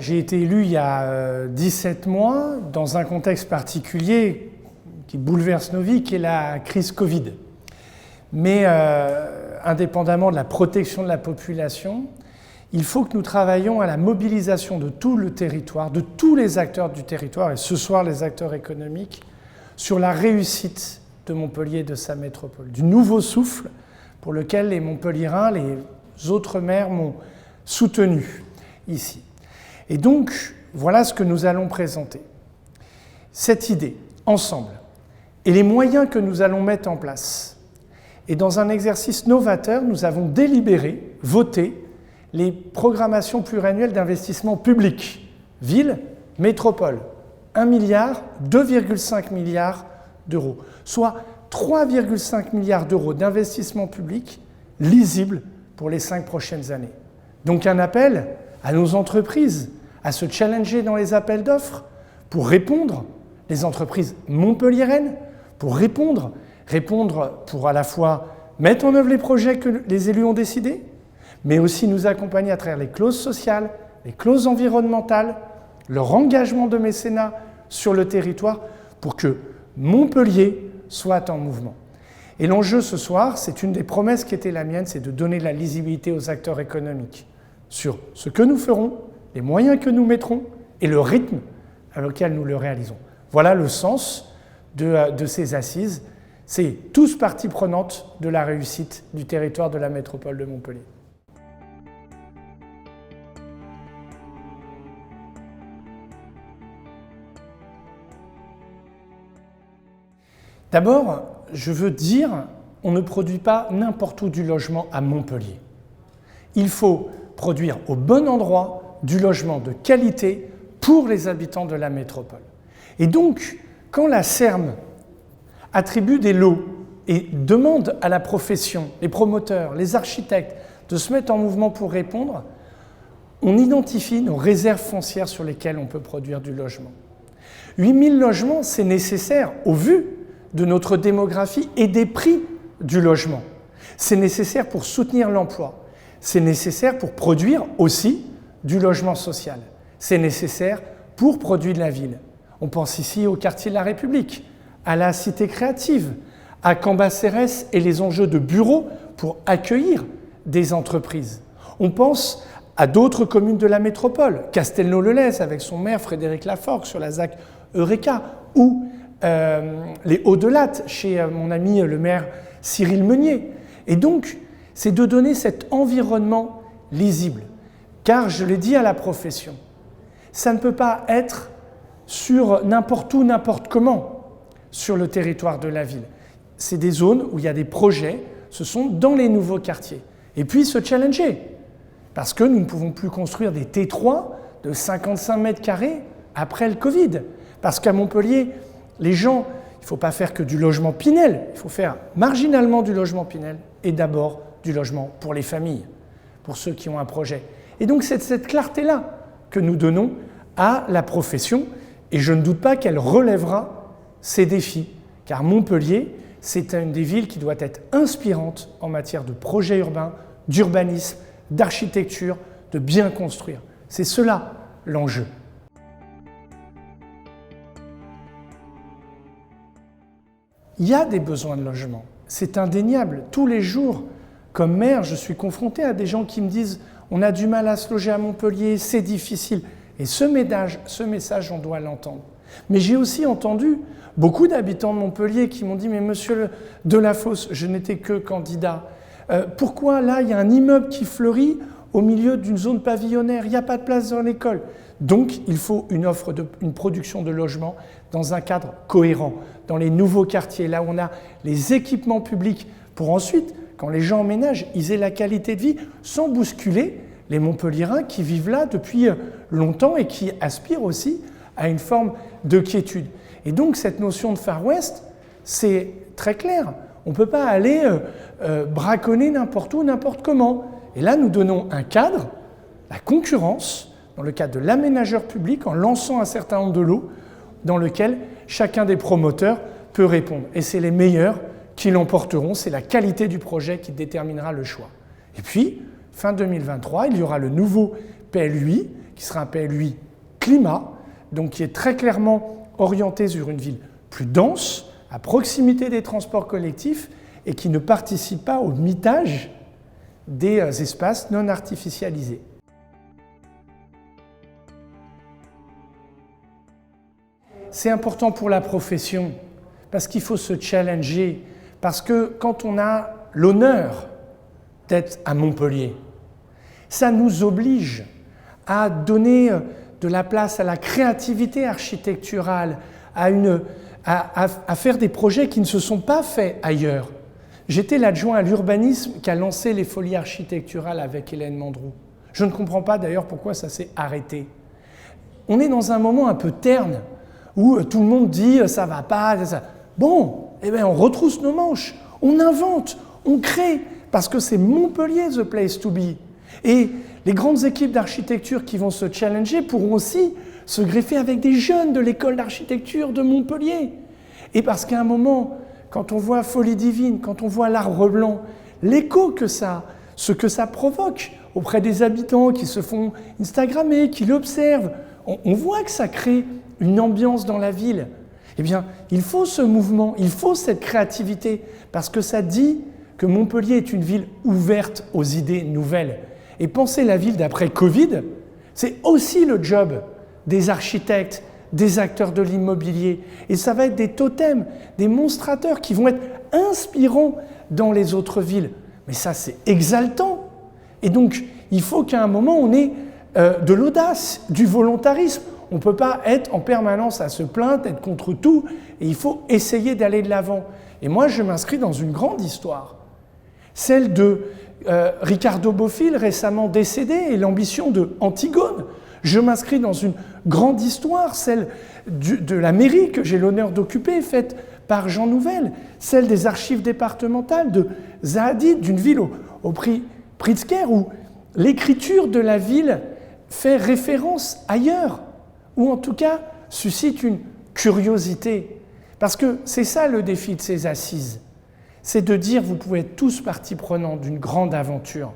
j'ai été élu il y a 17 mois dans un contexte particulier qui bouleverse nos vies, qui est la crise Covid. Mais indépendamment de la protection de la population, il faut que nous travaillions à la mobilisation de tout le territoire, de tous les acteurs du territoire, et ce soir les acteurs économiques, sur la réussite de Montpellier et de sa métropole, du nouveau souffle pour lequel les Montpelliérains, les autres maires m'ont soutenu ici. Et donc, voilà ce que nous allons présenter. Cette idée, ensemble, et les moyens que nous allons mettre en place. Et dans un exercice novateur, nous avons délibéré, voté, les programmations pluriannuelles d'investissement public, ville, métropole, 1 milliard, 2,5 milliards d'euros, soit 3,5 milliards d'euros d'investissement public lisible pour les 5 prochaines années. Donc un appel à nos entreprises à se challenger dans les appels d'offres pour répondre, les entreprises montpelliéraines, pour répondre pour à la fois mettre en œuvre les projets que les élus ont décidés, mais aussi nous accompagner à travers les clauses sociales, les clauses environnementales, leur engagement de mécénat sur le territoire pour que Montpellier soit en mouvement. Et l'enjeu ce soir, c'est une des promesses qui était la mienne, c'est de donner de la lisibilité aux acteurs économiques sur ce que nous ferons, les moyens que nous mettrons et le rythme avec lequel nous le réalisons. Voilà le sens de ces assises. C'est tous partie prenante de la réussite du territoire de la métropole de Montpellier. D'abord, je veux dire, on ne produit pas n'importe où du logement à Montpellier. Il faut produire au bon endroit du logement de qualité pour les habitants de la métropole. Et donc, quand la SERM attribue des lots et demande à la profession, les promoteurs, les architectes, de se mettre en mouvement pour répondre, on identifie nos réserves foncières sur lesquelles on peut produire du logement. 8000 logements, c'est nécessaire au vu de notre démographie et des prix du logement. C'est nécessaire pour soutenir l'emploi. C'est nécessaire pour produire aussi du logement social. C'est nécessaire pour produire de la ville. On pense ici au quartier de la République, à la cité créative, à Cambacérès et les enjeux de bureaux pour accueillir des entreprises. On pense à d'autres communes de la métropole, Castelnau-le-Lez avec son maire Frédéric Laforgue sur la ZAC Eureka, ou les Hauts-de-Latte chez mon ami le maire Cyril Meunier. Et donc, c'est de donner cet environnement lisible. Car, je l'ai dit à la profession, ça ne peut pas être sur n'importe où, n'importe comment, sur le territoire de la ville. C'est des zones où il y a des projets, ce sont dans les nouveaux quartiers. Et puis se challenger, parce que nous ne pouvons plus construire des T3 de 55 mètres carrés après le Covid. Parce qu'à Montpellier, les gens, il ne faut pas faire que du logement Pinel, il faut faire marginalement du logement Pinel et d'abord du logement pour les familles, pour ceux qui ont un projet. Et donc c'est cette clarté-là que nous donnons à la profession et je ne doute pas qu'elle relèvera ces défis, car Montpellier, c'est une des villes qui doit être inspirante en matière de projets urbains, d'urbanisme, d'architecture, de bien construire. C'est cela l'enjeu. Il y a des besoins de logement, c'est indéniable. Tous les jours, comme maire, je suis confronté à des gens qui me disent « on a du mal à se loger à Montpellier, c'est difficile ». Et ce message, on doit l'entendre. Mais j'ai aussi entendu beaucoup d'habitants de Montpellier qui m'ont dit « mais monsieur Delafosse, je n'étais que candidat. Pourquoi là, il y a un immeuble qui fleurit au milieu d'une zone pavillonnaire, il n'y a pas de place dans l'école ?» Donc, il faut une production de logements dans un cadre cohérent, dans les nouveaux quartiers, là où on a les équipements publics, pour ensuite, quand les gens emménagent, ils aient la qualité de vie sans bousculer les Montpelliérains qui vivent là depuis longtemps et qui aspirent aussi à une forme de quiétude. Et donc, cette notion de Far West, c'est très clair. On ne peut pas aller braconner n'importe où, n'importe comment. Et là, nous donnons un cadre, la concurrence, dans le cadre de l'aménageur public, en lançant un certain nombre de lots dans lequel chacun des promoteurs peut répondre. Et c'est les meilleurs qui l'emporteront, c'est la qualité du projet qui déterminera le choix. Et puis, fin 2023, il y aura le nouveau PLUI qui sera un PLUI climat, donc qui est très clairement orienté sur une ville plus dense, à proximité des transports collectifs, et qui ne participe pas au mitage des espaces non artificialisés. C'est important pour la profession, parce qu'il faut se challenger, parce que quand on a l'honneur d'être à Montpellier, ça nous oblige à donner de la place à la créativité architecturale, à faire des projets qui ne se sont pas faits ailleurs. J'étais l'adjoint à l'urbanisme qui a lancé les folies architecturales avec Hélène Mandroux. Je ne comprends pas d'ailleurs pourquoi ça s'est arrêté. On est dans un moment un peu terne, où tout le monde dit « ça va pas ». Bon, eh bien on retrousse nos manches, on invente, on crée, parce que c'est Montpellier the place to be. Et les grandes équipes d'architecture qui vont se challenger pourront aussi se greffer avec des jeunes de l'école d'architecture de Montpellier. Et parce qu'à un moment, quand on voit Folie Divine, quand on voit l'Arbre Blanc, l'écho que ça, ce que ça provoque auprès des habitants qui se font Instagrammer, qui l'observent, on voit que ça crée une ambiance dans la ville. Eh bien, il faut ce mouvement, il faut cette créativité, parce que ça dit que Montpellier est une ville ouverte aux idées nouvelles. Et penser la ville d'après Covid, c'est aussi le job des architectes, des acteurs de l'immobilier. Et ça va être des totems, des monstrateurs qui vont être inspirants dans les autres villes. Mais ça, c'est exaltant. Et donc, il faut qu'à un moment, on ait de l'audace, du volontarisme. On ne peut pas être en permanence à se plaindre, être contre tout, et il faut essayer d'aller de l'avant. Et moi, je m'inscris dans une grande histoire, celle de Ricardo Bofill, récemment décédé, et l'ambition de Antigone. Je m'inscris dans une grande histoire, celle de la mairie que j'ai l'honneur d'occuper, faite par Jean Nouvel, celle des archives départementales de Zahadid, d'une ville au prix Pritzker, où l'écriture de la ville fait référence ailleurs, ou en tout cas suscite une curiosité. Parce que c'est ça le défi de ces assises, c'est de dire vous pouvez être tous partie prenante d'une grande aventure.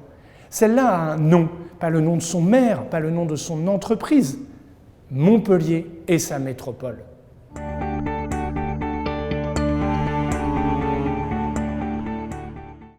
Celle-là a un nom, pas le nom de son maire, pas le nom de son entreprise, Montpellier et sa métropole.